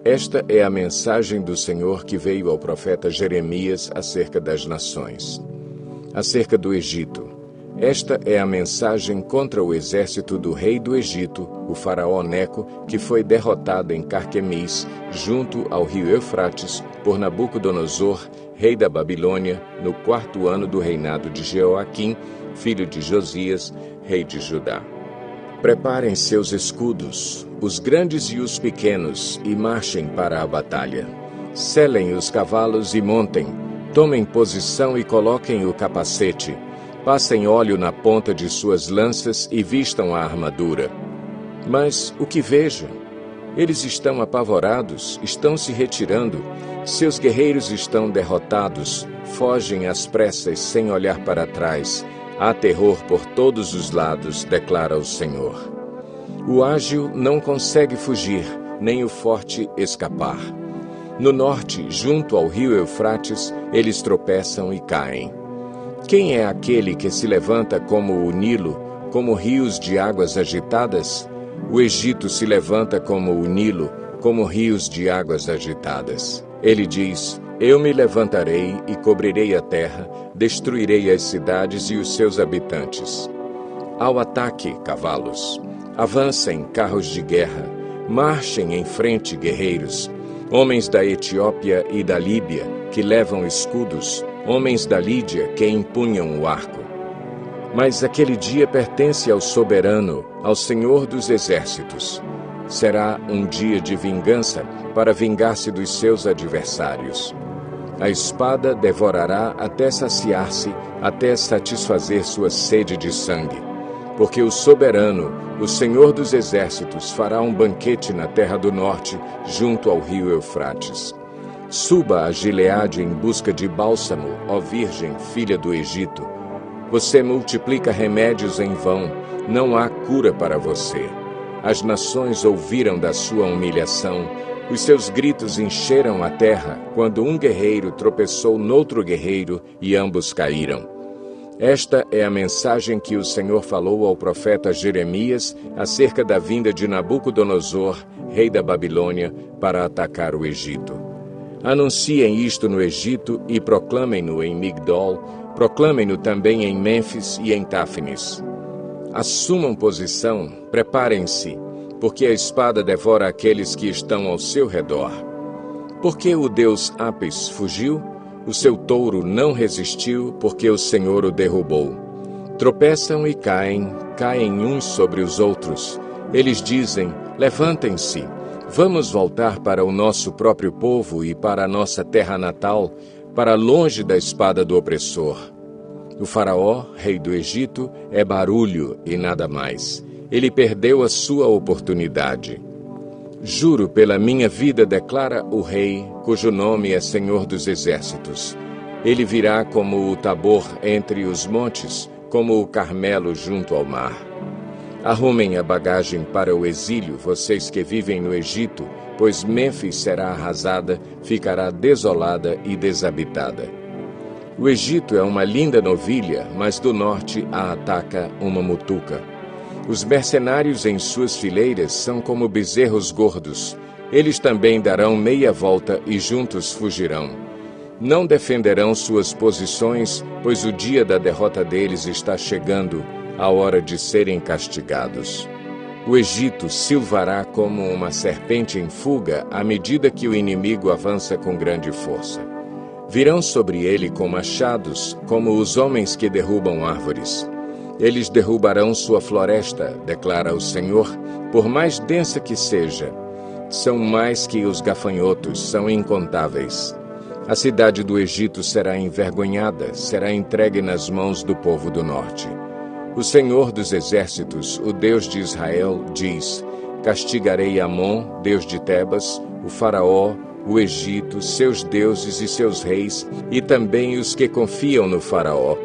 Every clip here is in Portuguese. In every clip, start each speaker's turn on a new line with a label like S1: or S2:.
S1: Esta é a mensagem do Senhor que veio ao profeta Jeremias acerca das nações. Acerca do Egito. Esta é a mensagem contra o exército do rei do Egito, o faraó Neco, que foi derrotado em Carquemis, junto ao rio Eufrates, por Nabucodonosor, rei da Babilônia, no 4º ano do reinado de Jeoaquim, filho de Josias, rei de Judá. Preparem seus escudos, os grandes e os pequenos, e marchem para a batalha. Selem os cavalos e montem, tomem posição e coloquem o capacete. Passem óleo na ponta de suas lanças e vistam a armadura. Mas o que vejo? Eles estão apavorados, estão se retirando. Seus guerreiros estão derrotados, fogem às pressas sem olhar para trás. Há terror por todos os lados, declara o Senhor. O ágil não consegue fugir, nem o forte escapar. No norte, junto ao rio Eufrates, eles tropeçam e caem. Quem é aquele que se levanta como o Nilo, como rios de águas agitadas? O Egito se levanta como o Nilo, como rios de águas agitadas. Ele diz: eu me levantarei e cobrirei a terra, destruirei as cidades e os seus habitantes. Ao ataque, cavalos! Avancem, carros de guerra! Marchem em frente, guerreiros! Homens da Etiópia e da Líbia, que levam escudos, homens da Lídia, que empunham o arco. Mas aquele dia pertence ao soberano, ao Senhor dos exércitos. Será um dia de vingança para vingar-se dos seus adversários. A espada devorará até saciar-se, até satisfazer sua sede de sangue. Porque o soberano, o Senhor dos exércitos, fará um banquete na terra do norte, junto ao rio Eufrates. Suba a Gileade em busca de bálsamo, ó Virgem, filha do Egito. Você multiplica remédios em vão, não há cura para você. As nações ouviram da sua humilhação, os seus gritos encheram a terra, quando um guerreiro tropeçou noutro guerreiro e ambos caíram. Esta é a mensagem que o Senhor falou ao profeta Jeremias acerca da vinda de Nabucodonosor, rei da Babilônia, para atacar o Egito. Anunciem isto no Egito e proclamem-no em Migdol, proclamem-no também em Mênfis e em Táfnis. Assumam posição, preparem-se, porque a espada devora aqueles que estão ao seu redor. Porque o deus Apis fugiu? O seu touro não resistiu, porque o Senhor o derrubou. Tropeçam e caem, caem uns sobre os outros. Eles dizem: levantem-se, vamos voltar para o nosso próprio povo e para a nossa terra natal, para longe da espada do opressor. O faraó, rei do Egito, é barulho e nada mais. Ele perdeu a sua oportunidade. Juro pela minha vida, declara o rei, cujo nome é Senhor dos Exércitos. Ele virá como o Tabor entre os montes, como o Carmelo junto ao mar. Arrumem a bagagem para o exílio, vocês que vivem no Egito, pois Mênfis será arrasada, ficará desolada e desabitada. O Egito é uma linda novilha, mas do norte a ataca uma mutuca. Os mercenários em suas fileiras são como bezerros gordos. Eles também darão meia volta e juntos fugirão. Não defenderão suas posições, pois o dia da derrota deles está chegando, a hora de serem castigados. O Egito silvará como uma serpente em fuga à medida que o inimigo avança com grande força. Virão sobre ele com machados, como os homens que derrubam árvores. Eles derrubarão sua floresta, declara o Senhor, por mais densa que seja. São mais que os gafanhotos, são incontáveis. A cidade do Egito será envergonhada, será entregue nas mãos do povo do norte. O Senhor dos exércitos, o Deus de Israel, diz: castigarei Amon, deus de Tebas, o faraó, o Egito, seus deuses e seus reis, e também os que confiam no faraó.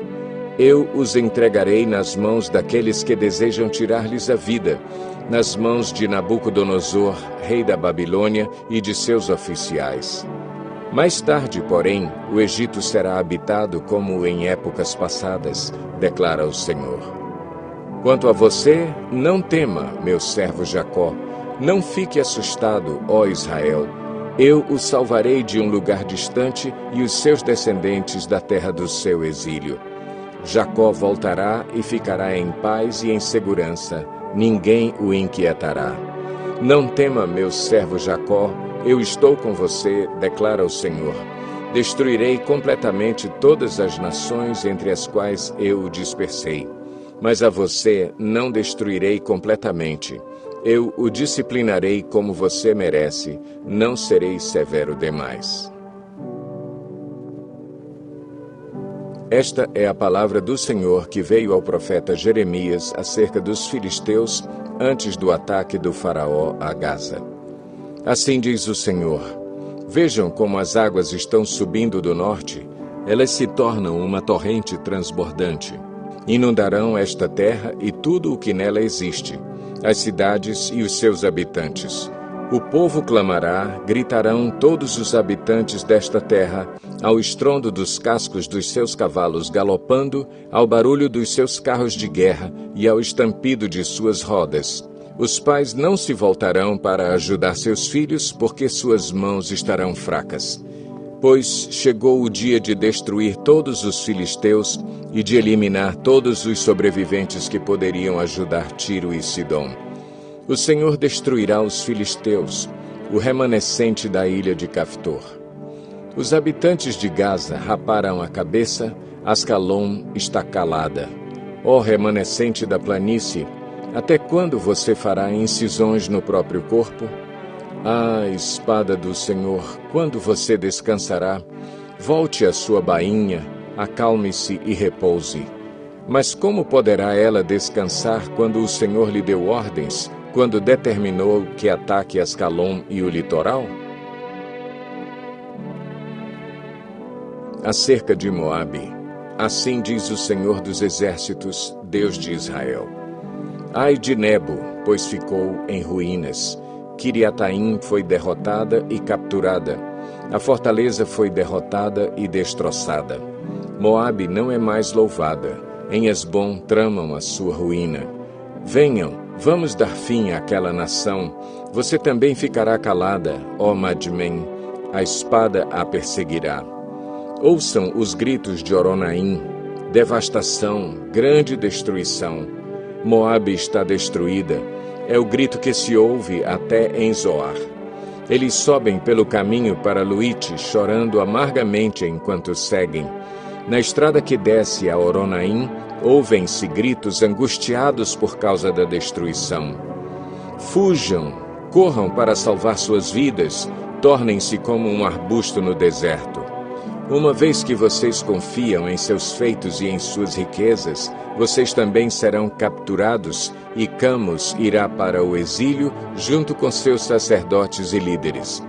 S1: Eu os entregarei nas mãos daqueles que desejam tirar-lhes a vida, nas mãos de Nabucodonosor, rei da Babilônia, e de seus oficiais. Mais tarde, porém, o Egito será habitado como em épocas passadas, declara o Senhor. Quanto a você, não tema, meu servo Jacó, não fique assustado, ó Israel. Eu o salvarei de um lugar distante e os seus descendentes da terra do seu exílio. Jacó voltará e ficará em paz e em segurança. Ninguém o inquietará. Não tema, meu servo Jacó, eu estou com você, declara o Senhor. Destruirei completamente todas as nações entre as quais eu o dispersei. Mas a você não destruirei completamente. Eu o disciplinarei como você merece, não serei severo demais. Esta é a palavra do Senhor que veio ao profeta Jeremias acerca dos filisteus antes do ataque do faraó a Gaza. Assim diz o Senhor: vejam como as águas estão subindo do norte, elas se tornam uma torrente transbordante. Inundarão esta terra e tudo o que nela existe, as cidades e os seus habitantes. O povo clamará, gritarão todos os habitantes desta terra, ao estrondo dos cascos dos seus cavalos galopando, ao barulho dos seus carros de guerra e ao estampido de suas rodas. Os pais não se voltarão para ajudar seus filhos, porque suas mãos estarão fracas. Pois chegou o dia de destruir todos os filisteus e de eliminar todos os sobreviventes que poderiam ajudar Tiro e Sidom. O Senhor destruirá os filisteus, o remanescente da ilha de Caftor. Os habitantes de Gaza raparam a cabeça, Ascalon está calada. Ó remanescente da planície, até quando você fará incisões no próprio corpo? Ah, espada do Senhor, quando você descansará? Volte à sua bainha, acalme-se e repouse. Mas como poderá ela descansar quando o Senhor lhe deu ordens, quando determinou que ataque Ascalon e o litoral? Acerca de Moabe, assim diz o Senhor dos Exércitos, Deus de Israel: ai de Nebo, pois ficou em ruínas. Kiriataim foi derrotada e capturada. A fortaleza foi derrotada e destroçada. Moabe não é mais louvada. Em Hesbom tramam a sua ruína. Venham, vamos dar fim àquela nação. Você também ficará calada, ó Madmen. A espada a perseguirá. Ouçam os gritos de Oronaim. Devastação, grande destruição. Moabe está destruída. É o grito que se ouve até em Zoar. Eles sobem pelo caminho para Luite, chorando amargamente enquanto seguem. Na estrada que desce a Oronaim, ouvem-se gritos angustiados por causa da destruição. Fujam, corram para salvar suas vidas, tornem-se como um arbusto no deserto. Uma vez que vocês confiam em seus feitos e em suas riquezas, vocês também serão capturados e Camos irá para o exílio junto com seus sacerdotes e líderes.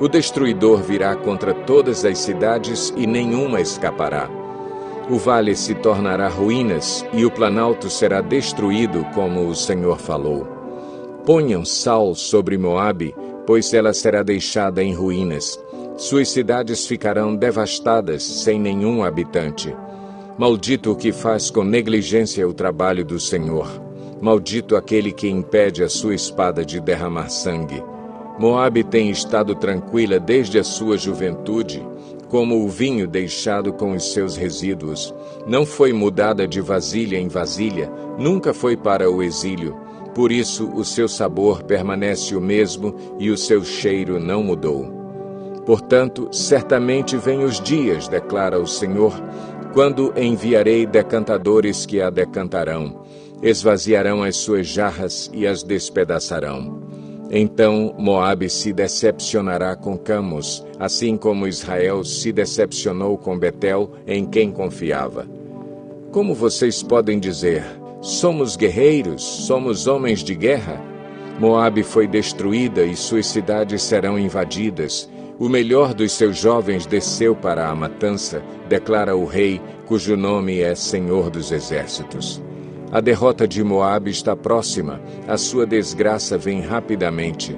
S1: O destruidor virá contra todas as cidades e nenhuma escapará. O vale se tornará ruínas e o planalto será destruído, como o Senhor falou. Ponham sal sobre Moabe, pois ela será deixada em ruínas. Suas cidades ficarão devastadas, sem nenhum habitante. Maldito o que faz com negligência o trabalho do Senhor. Maldito aquele que impede a sua espada de derramar sangue. Moabe tem estado tranquila desde a sua juventude, como o vinho deixado com os seus resíduos. Não foi mudada de vasilha em vasilha, nunca foi para o exílio. Por isso o seu sabor permanece o mesmo e o seu cheiro não mudou. Portanto, certamente vêm os dias, declara o Senhor, quando enviarei decantadores que a decantarão, esvaziarão as suas jarras e as despedaçarão. Então Moabe se decepcionará com Camos, assim como Israel se decepcionou com Betel, em quem confiava. Como vocês podem dizer, somos guerreiros, somos homens de guerra? Moabe foi destruída e suas cidades serão invadidas. O melhor dos seus jovens desceu para a matança, declara o rei, cujo nome é Senhor dos Exércitos. A derrota de Moabe está próxima, a sua desgraça vem rapidamente.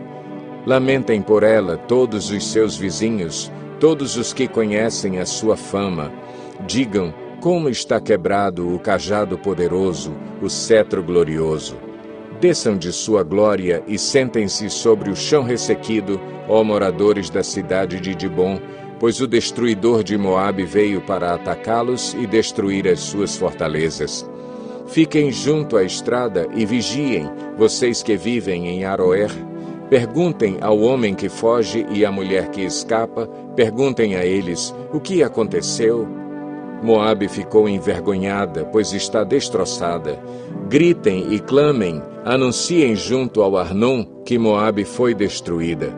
S1: Lamentem por ela todos os seus vizinhos, todos os que conhecem a sua fama. Digam como está quebrado o cajado poderoso, o cetro glorioso. Desçam de sua glória e sentem-se sobre o chão ressequido, ó moradores da cidade de Dibom, pois o destruidor de Moabe veio para atacá-los e destruir as suas fortalezas. Fiquem junto à estrada e vigiem, vocês que vivem em Aroer. Perguntem ao homem que foge e à mulher que escapa, perguntem a eles, o que aconteceu? Moabe ficou envergonhada, pois está destroçada. Gritem e clamem, anunciem junto ao Arnon que Moabe foi destruída.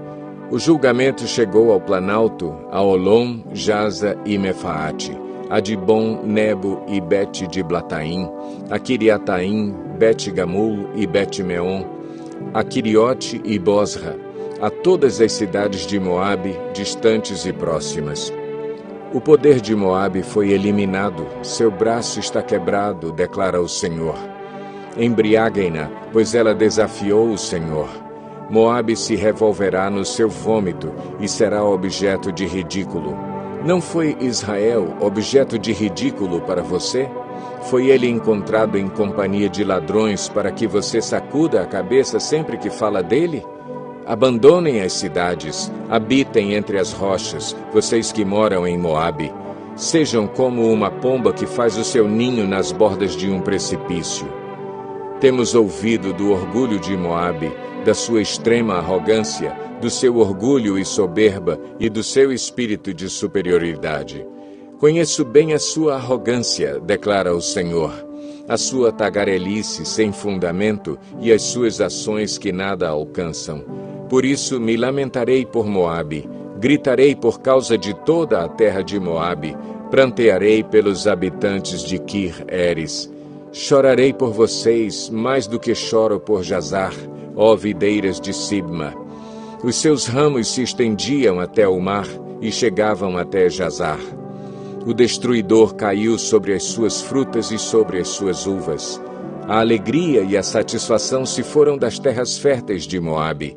S1: O julgamento chegou ao Planalto, a Olom, Jaza e Mefaate, a Dibom, Nebo e Bet-Diblataim, a Kiriataim, Bet-Gamul e Bet-Meon, a Quiriote e Bosra, a todas as cidades de Moabe, distantes e próximas. O poder de Moabe foi eliminado, seu braço está quebrado, declara o Senhor. Embriaguem-na, pois ela desafiou o Senhor. Moabe se revolverá no seu vômito e será objeto de ridículo. Não foi Israel objeto de ridículo para você? Foi ele encontrado em companhia de ladrões para que você sacuda a cabeça sempre que fala dele? Abandonem as cidades, habitem entre as rochas, vocês que moram em Moabe. Sejam como uma pomba que faz o seu ninho nas bordas de um precipício. Temos ouvido do orgulho de Moabe, da sua extrema arrogância, do seu orgulho e soberba e do seu espírito de superioridade. Conheço bem a sua arrogância, declara o Senhor, a sua tagarelice sem fundamento e as suas ações que nada alcançam. Por isso me lamentarei por Moabe, gritarei por causa de toda a terra de Moabe, prantearei pelos habitantes de Kir-Eres. Chorarei por vocês mais do que choro por Jazar, ó videiras de Sibma. Os seus ramos se estendiam até o mar e chegavam até Jazar. O destruidor caiu sobre as suas frutas e sobre as suas uvas. A alegria e a satisfação se foram das terras férteis de Moabe.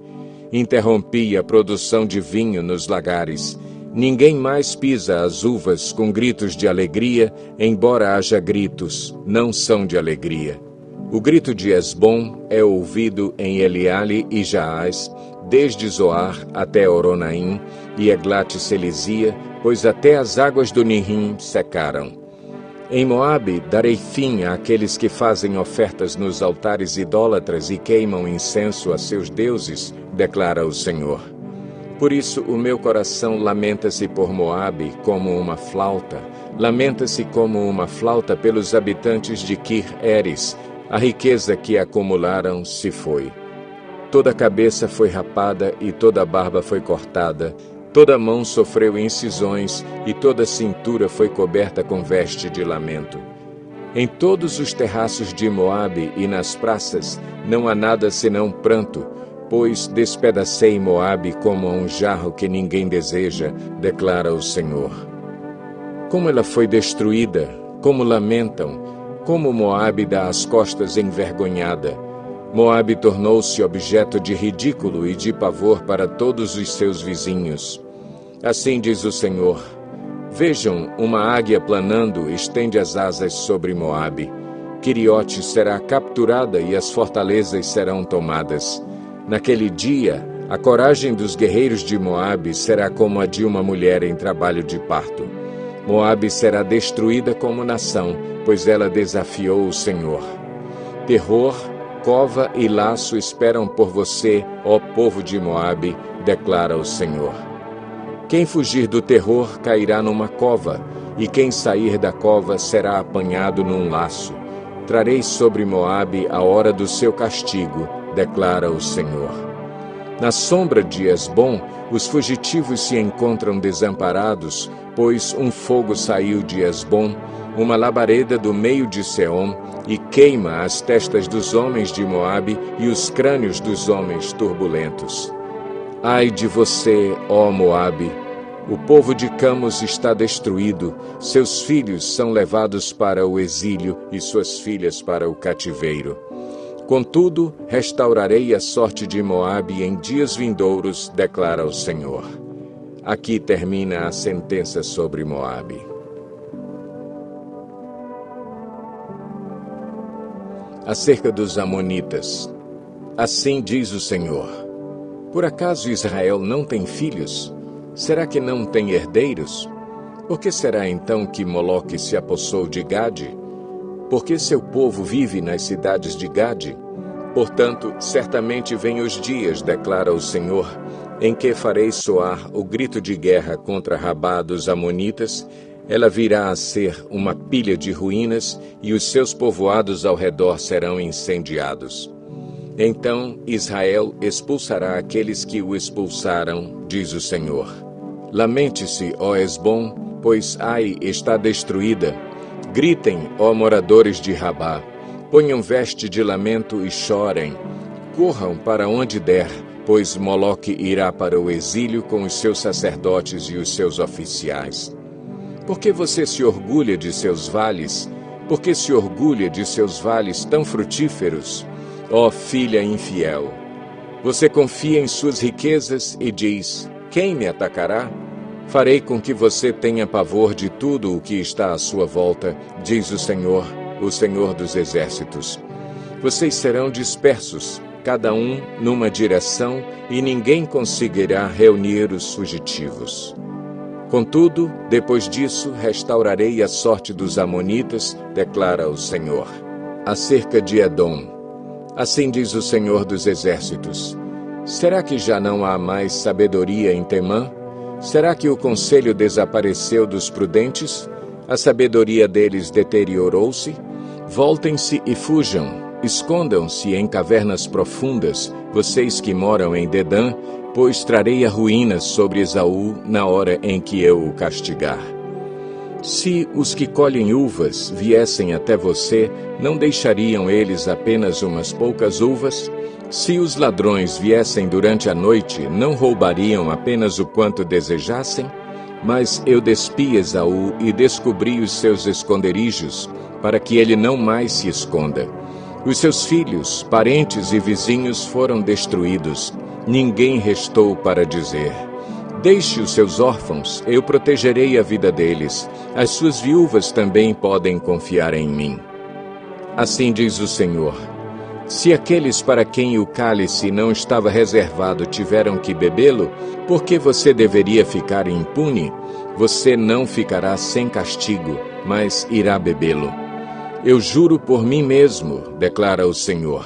S1: Interrompi a produção de vinho nos lagares. Ninguém mais pisa as uvas com gritos de alegria, embora haja gritos, não são de alegria. O grito de Esbom é ouvido em Eliale e Jaás, desde Zoar até Oronaim e Eglat-Selizia, pois até as águas do Nihim secaram. Em Moabe darei fim àqueles que fazem ofertas nos altares idólatras e queimam incenso a seus deuses, declara o Senhor. Por isso o meu coração lamenta-se por Moabe como uma flauta, lamenta-se como uma flauta pelos habitantes de Kir-Eres, a riqueza que acumularam se foi. Toda a cabeça foi rapada e toda a barba foi cortada, toda a mão sofreu incisões e toda a cintura foi coberta com veste de lamento. Em todos os terraços de Moabe e nas praças não há nada senão pranto, pois despedacei Moabe como um jarro que ninguém deseja, declara o Senhor. Como ela foi destruída, como lamentam, como Moabe dá as costas envergonhada. Moabe tornou-se objeto de ridículo e de pavor para todos os seus vizinhos. Assim diz o Senhor: vejam, uma águia planando estende as asas sobre Moabe. Quiriote será capturada e as fortalezas serão tomadas. Naquele dia, a coragem dos guerreiros de Moabe será como a de uma mulher em trabalho de parto. Moabe será destruída como nação, pois ela desafiou o Senhor. Terror, cova e laço esperam por você, ó povo de Moabe, declara o Senhor. Quem fugir do terror cairá numa cova, e quem sair da cova será apanhado num laço. Trarei sobre Moabe a hora do seu castigo, declara o Senhor. Na sombra de Esbom, os fugitivos se encontram desamparados, pois um fogo saiu de Esbom, uma labareda do meio de Seom, e queima as testas dos homens de Moabe e os crânios dos homens turbulentos. Ai de você, ó Moabe! O povo de Camos está destruído, seus filhos são levados para o exílio e suas filhas para o cativeiro. Contudo, restaurarei a sorte de Moabe em dias vindouros, declara o Senhor. Aqui termina a sentença sobre Moabe. Acerca dos Amonitas. Assim diz o Senhor: por acaso Israel não tem filhos? Será que não tem herdeiros? Por que será então que Moloque se apossou de Gade? Porque seu povo vive nas cidades de Gade? Portanto, certamente vêm os dias, declara o Senhor, em que farei soar o grito de guerra contra Rabá dos Amonitas. Ela virá a ser uma pilha de ruínas, e os seus povoados ao redor serão incendiados. Então Israel expulsará aqueles que o expulsaram, diz o Senhor. Lamente-se, ó Hesbom, pois Ai está destruída. Gritem, ó moradores de Rabá. Ponham veste de lamento e chorem. Corram para onde der, pois Moloque irá para o exílio com os seus sacerdotes e os seus oficiais. Por que você se orgulha de seus vales? Por que se orgulha de seus vales tão frutíferos? Ó filha infiel! Você confia em suas riquezas e diz: quem me atacará? Farei com que você tenha pavor de tudo o que está à sua volta, diz o Senhor dos Exércitos. Vocês serão dispersos, cada um numa direção, e ninguém conseguirá reunir os fugitivos. Contudo, depois disso, restaurarei a sorte dos amonitas, declara o Senhor. Acerca de Edom: assim diz o Senhor dos Exércitos: será que já não há mais sabedoria em Temã? Será que o conselho desapareceu dos prudentes? A sabedoria deles deteriorou-se? Voltem-se e fujam, escondam-se em cavernas profundas, vocês que moram em Dedã, pois trarei a ruína sobre Esaú na hora em que eu o castigar. Se os que colhem uvas viessem até você, não deixariam eles apenas umas poucas uvas? Se os ladrões viessem durante a noite, não roubariam apenas o quanto desejassem? Mas eu despi Esaú e descobri os seus esconderijos, para que ele não mais se esconda. Os seus filhos, parentes e vizinhos foram destruídos. Ninguém restou para dizer: deixe os seus órfãos, eu protegerei a vida deles. As suas viúvas também podem confiar em mim. Assim diz o Senhor: se aqueles para quem o cálice não estava reservado tiveram que bebê-lo, por que você deveria ficar impune? Você não ficará sem castigo, mas irá bebê-lo. Eu juro por mim mesmo, declara o Senhor,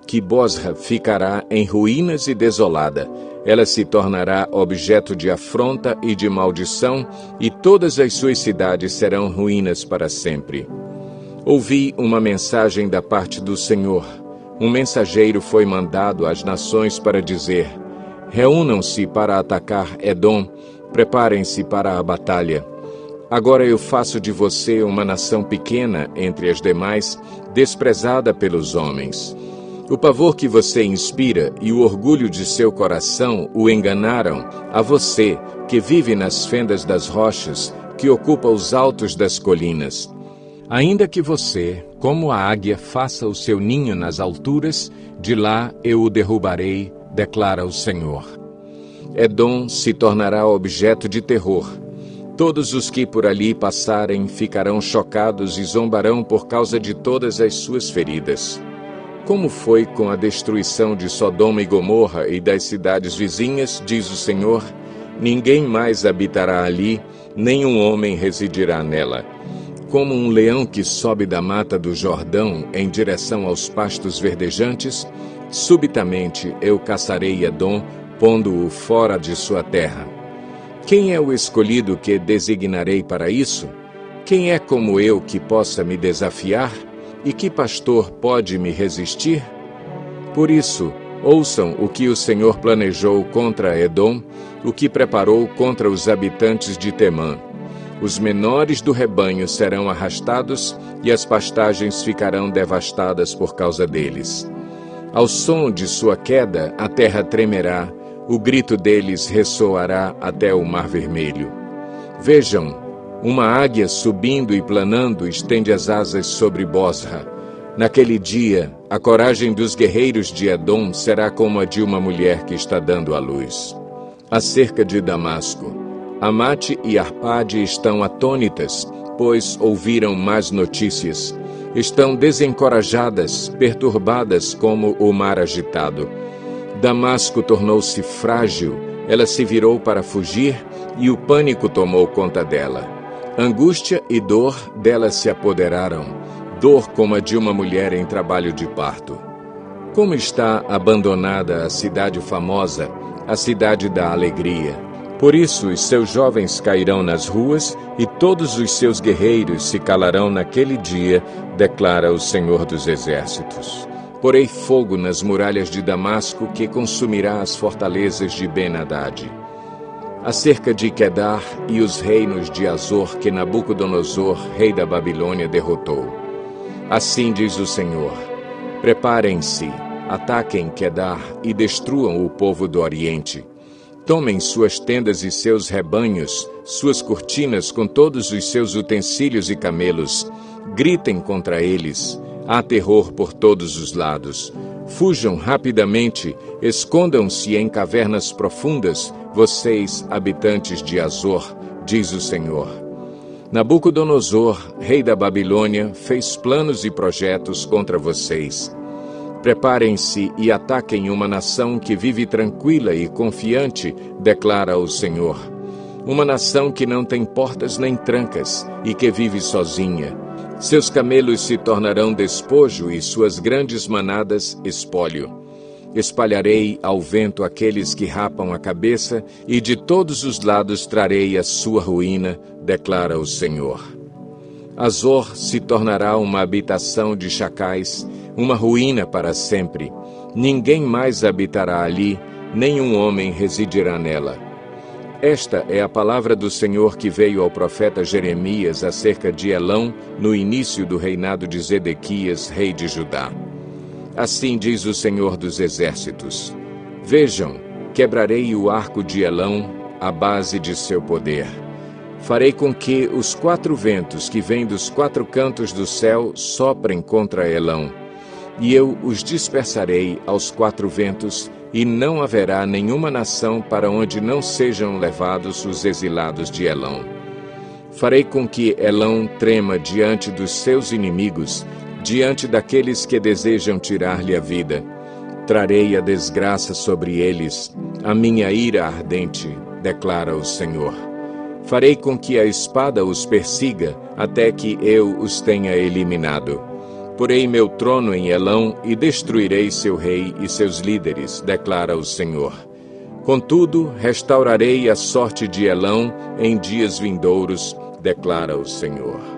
S1: que Bosra ficará em ruínas e desolada. Ela se tornará objeto de afronta e de maldição, e todas as suas cidades serão ruínas para sempre. Ouvi uma mensagem da parte do Senhor. Um mensageiro foi mandado às nações para dizer: reúnam-se para atacar Edom, preparem-se para a batalha. Agora eu faço de você uma nação pequena entre as demais, desprezada pelos homens. O pavor que você inspira e o orgulho de seu coração o enganaram a você, que vive nas fendas das rochas, que ocupa os altos das colinas. Ainda que você, como a águia, faça o seu ninho nas alturas, de lá eu o derrubarei, declara o Senhor. Edom se tornará objeto de terror. Todos os que por ali passarem ficarão chocados e zombarão por causa de todas as suas feridas. Como foi com a destruição de Sodoma e Gomorra e das cidades vizinhas, diz o Senhor, ninguém mais habitará ali, nenhum homem residirá nela. Como um leão que sobe da mata do Jordão em direção aos pastos verdejantes, subitamente eu caçarei Edom, pondo-o fora de sua terra. Quem é o escolhido que designarei para isso? Quem é como eu que possa me desafiar? E que pastor pode me resistir? Por isso, ouçam o que o Senhor planejou contra Edom, o que preparou contra os habitantes de Temã. Os menores do rebanho serão arrastados e as pastagens ficarão devastadas por causa deles. Ao som de sua queda, a terra tremerá, o grito deles ressoará até o Mar Vermelho. Vejam, uma águia subindo e planando estende as asas sobre Bosra. Naquele dia, a coragem dos guerreiros de Edom será como a de uma mulher que está dando à luz. Acerca de Damasco, Amate e Arpade estão atônitas, pois ouviram más notícias. Estão desencorajadas, perturbadas como o mar agitado. Damasco tornou-se frágil, ela se virou para fugir e o pânico tomou conta dela. Angústia e dor dela se apoderaram, dor como a de uma mulher em trabalho de parto. Como está abandonada a cidade famosa, a cidade da alegria. Por isso os seus jovens cairão nas ruas e todos os seus guerreiros se calarão naquele dia, declara o Senhor dos Exércitos. Porei fogo nas muralhas de Damasco que consumirá as fortalezas de Ben-Hadad. Acerca de Quedar e os reinos de Azor que Nabucodonosor, rei da Babilônia, derrotou. Assim diz o Senhor: preparem-se, ataquem Quedar e destruam o povo do Oriente. Tomem suas tendas e seus rebanhos, suas cortinas com todos os seus utensílios e camelos. Gritem contra eles. Há terror por todos os lados. Fujam rapidamente, escondam-se em cavernas profundas, vocês, habitantes de Azor, diz o Senhor. Nabucodonosor, rei da Babilônia, fez planos e projetos contra vocês. Preparem-se e ataquem uma nação que vive tranquila e confiante, declara o Senhor. Uma nação que não tem portas nem trancas e que vive sozinha. Seus camelos se tornarão despojo e suas grandes manadas espólio. Espalharei ao vento aqueles que rapam a cabeça e de todos os lados trarei a sua ruína, declara o Senhor. Azor se tornará uma habitação de chacais, uma ruína para sempre. Ninguém mais habitará ali, nenhum homem residirá nela. Esta é a palavra do Senhor que veio ao profeta Jeremias acerca de Elão, no início do reinado de Zedequias, rei de Judá. Assim diz o Senhor dos Exércitos: vejam, quebrarei o arco de Elão, a base de seu poder. Farei com que os 4 ventos que vêm dos 4 cantos do céu soprem contra Elão, e eu os dispersarei aos 4 ventos, e não haverá nenhuma nação para onde não sejam levados os exilados de Elão. Farei com que Elão trema diante dos seus inimigos, diante daqueles que desejam tirar-lhe a vida. Trarei a desgraça sobre eles, a minha ira ardente, declara o Senhor. Farei com que a espada os persiga, até que eu os tenha eliminado. Porei meu trono em Elão e destruirei seu rei e seus líderes, declara o Senhor. Contudo, restaurarei a sorte de Elão em dias vindouros, declara o Senhor.